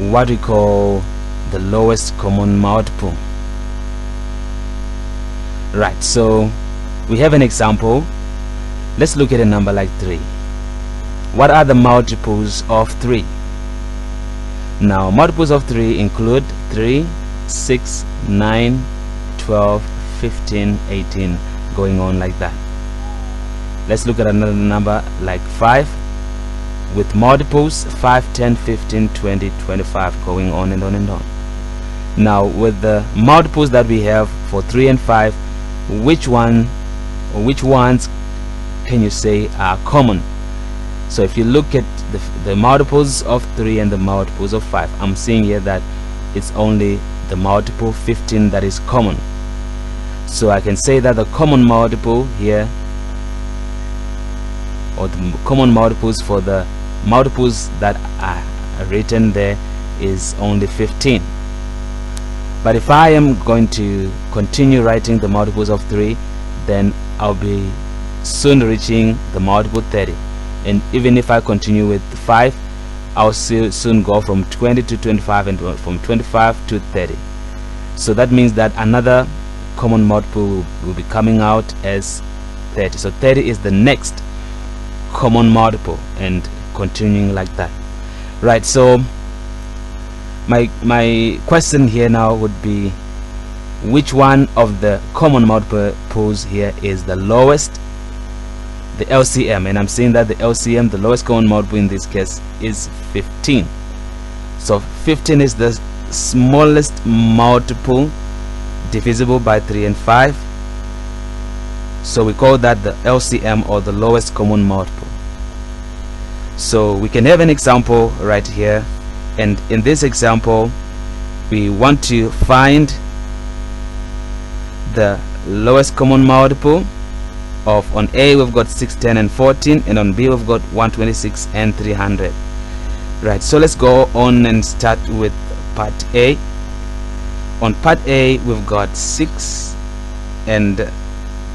what we call the lowest common multiple. Right, so we have an example. Let's look at a number like 3. What are the multiples of 3? Now, multiples of 3 include 3, 6, 9, 12, 15, 18, going on like that. Let's look at another number like 5 with multiples 5, 10, 15, 20, 25, going on and on and on. Now, with the multiples that we have for 3 and 5, which ones can you say are common? So if you look at the multiples of 3 and the multiples of 5, I'm seeing here that it's only the multiple 15 that is common. So I can say that the common multiple here, or the common multiples for the multiples that are written there, is only 15. But if I am going to continue writing the multiples of 3, then I'll be soon reaching the multiple 30. And even if I continue with 5, I'll soon go from 20 to 25 and from 25 to 30. So that means that another common multiple will be coming out as 30. So 30 is the next common multiple, and continuing like that. Right, so my question here now would be, which one of the common multiples here is the lowest? The LCM, and I'm saying that the LCM, the lowest common multiple in this case, is 15. So 15 is the smallest multiple divisible by 3 and 5. So we call that the LCM, or the lowest common multiple. So we can have an example right here, and in this example we want to find the lowest common multiple of, on A we've got 6, 10 and 14, and on B we've got 126 and 300. Right, so let's go on and start with part A. On part A we've got 6, and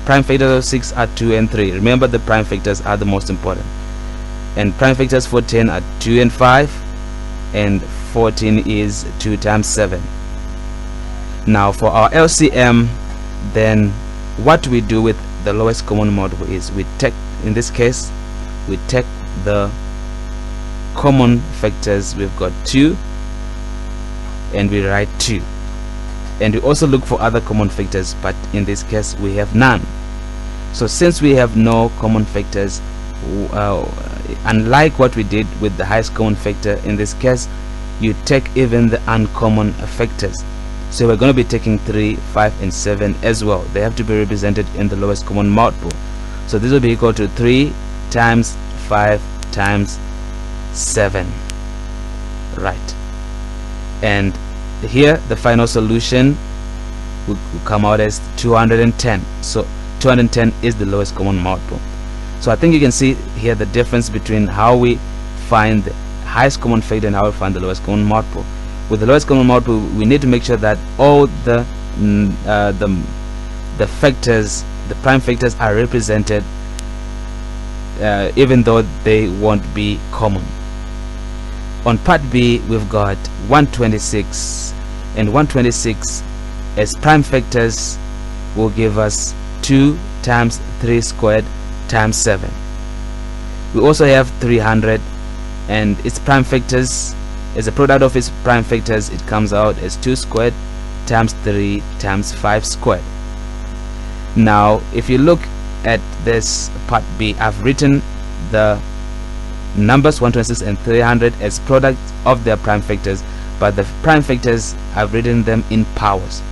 prime factors of 6 are 2 and 3. Remember, the prime factors are the most important. And prime factors for 10 are 2 and 5, and 14 is 2 times 7. Now for our LCM, then what we do with the lowest common multiple is we take, in this case, we take the common factors. We've got 2, and we write 2, and we also look for other common factors, but in this case we have none. So since we have no common factors, unlike what we did with the highest common factor, in this case you take even the uncommon factors. So we're going to be taking 3, 5 and 7 as well. They have to be represented in the lowest common multiple. So this will be equal to 3 times 5 times 7. Right, and here the final solution will come out as 210. So 210 is the lowest common multiple. So I think you can see here the difference between how we find the highest common factor and how we find the lowest common multiple. With the lowest common multiple, we need to make sure that all the factors, the prime factors, are represented, even though they won't be common. On part B we've got 126, and 126 as prime factors will give us 2 times 3 squared times 7. We also have 300, and its prime factors, as a product of its prime factors, it comes out as 2 squared times 3 times 5 squared. Now if you look at this part B, I've written the numbers 126 and 300 as products of their prime factors, but the prime factors, I've written them in powers.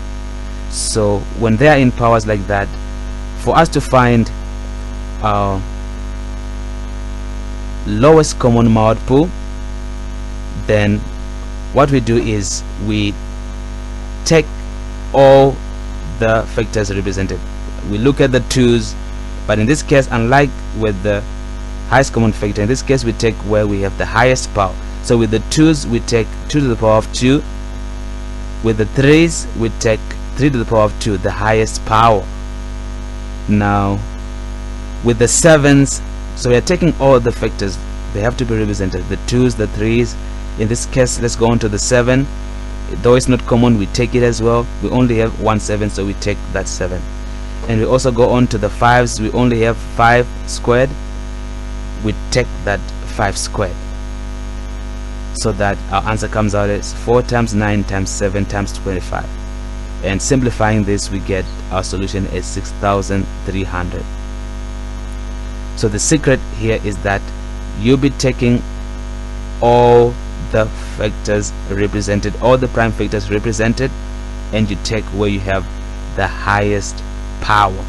So when they are in powers like that, for us to find our lowest common multiple, then what we do is we take all the factors represented. We look at the 2's, but in this case, unlike with the highest common factor, in this case we take where we have the highest power. So with the 2's we take 2 to the power of 2. With the 3's we take 3 to the power of 2, the highest power. Now with the 7's, so we are taking all the factors, they have to be represented, the 2's, the 3's In this case, let's go on to the 7. Though it's not common, we take it as well. We only have 1 7, so we take that 7. And we also go on to the 5s. We only have 5 squared. We take that 5 squared, so that our answer comes out as 4 times 9 times 7 times 25. And simplifying this, we get our solution as 6,300. So the secret here is that you'll be taking all the factors represented, all the prime factors represented, and you take where you have the highest power.